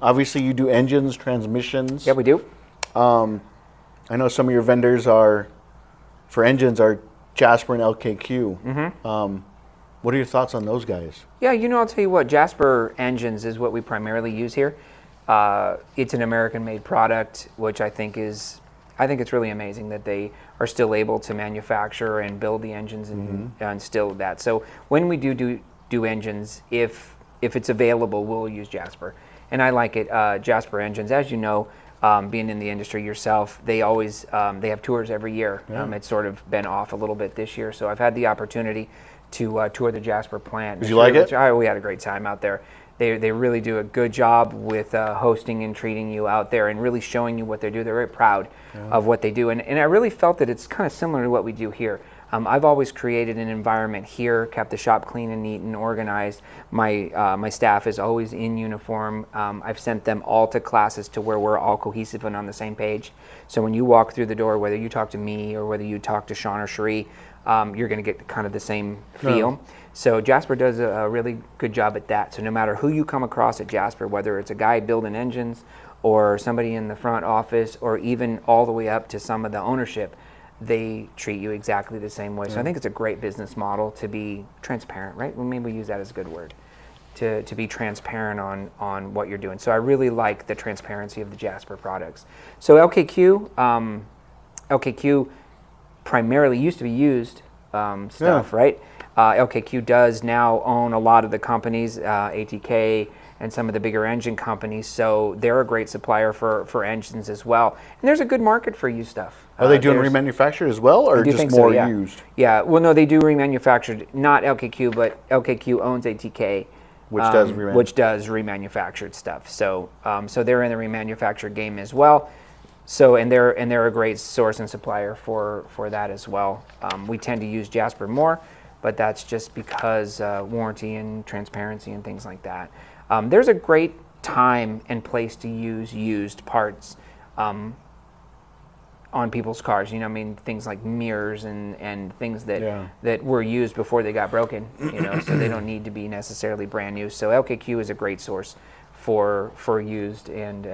Obviously, you do engines, transmissions. Yeah, we do. I know some of your vendors for engines are Jasper and LKQ. Mm-hmm. What are your thoughts on those guys? Yeah, I'll tell you what, Jasper Engines is what we primarily use here. It's an American-made product, which I think it's really amazing that they are still able to manufacture and build the engines and still that. So when we do engines, if it's available, we'll use Jasper. And I like it. Jasper Engines, as you know, being in the industry yourself, they always they have tours every year. Yeah. It's sort of been off a little bit this year, so I've had the opportunity to tour the Jasper plant. Did you like it? We had a great time out there. They really do a good job with hosting and treating you out there and really showing you what they do. They're very proud of what they do. And I really felt that it's kind of similar to what we do here. I've always created an environment here, kept the shop clean and neat and organized. My staff is always in uniform. I've sent them all to classes to where we're all cohesive and on the same page. So when you walk through the door, whether you talk to me or whether you talk to Sean or Cherie, you're going to get kind of the same feel. No. So Jasper does a really good job at that. So no matter who you come across at Jasper, whether it's a guy building engines or somebody in the front office or even all the way up to some of the ownership, they treat you exactly the same way. So I think it's a great business model to be transparent, right? Well, maybe we use that as a good word, to be transparent on what you're doing. So I really like the transparency of the Jasper products. So LKQ primarily used to be used stuff, right? LKQ does now own a lot of the companies, ATK and some of the bigger engine companies, so they're a great supplier for engines as well. And there's a good market for used stuff. Are they doing remanufactured as well, or just more used? Yeah, well, no, they do remanufactured, not LKQ, but LKQ owns ATK, which does remanufactured stuff. So, so they're in the remanufactured game as well. So, and they're a great source and supplier for that as well. We tend to use Jasper more, but that's just because warranty and transparency and things like that. There's a great time and place to use used parts on people's cars. Things like mirrors and things that were used before they got broken. So they don't need to be necessarily brand new. So LKQ is a great source for used and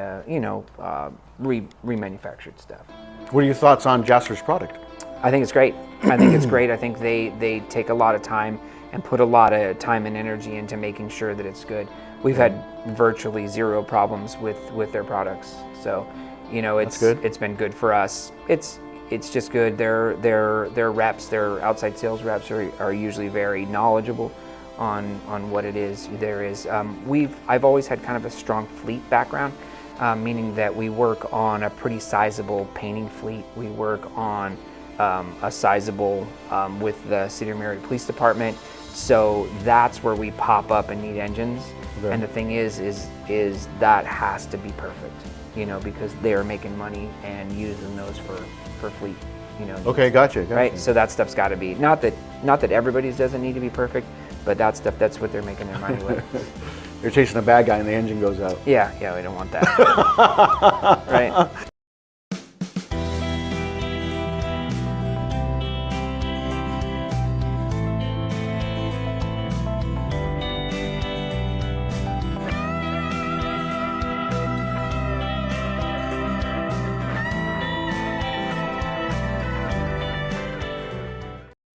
remanufactured stuff. What are your thoughts on Jasper's product? I think it's great. I think they take a lot of time and put a lot of time and energy into making sure that it's good. We've had virtually zero problems with their products. So, it's been good for us. It's just good. Their reps, their outside sales reps are usually very knowledgeable on what it is there is. I've always had kind of a strong fleet background, meaning that we work on a pretty sizable painting fleet. We work on a sizable with the City of Merritt Police Department. So that's where we pop up and need engines. Okay. And the thing is that has to be perfect, because they are making money and using those for fleet, Okay, gotcha. Right. So that stuff's got to be not that everybody's doesn't need to be perfect, but that stuff, that's what they're making their money with. You're chasing a bad guy and the engine goes out. Yeah, we don't want that. Right.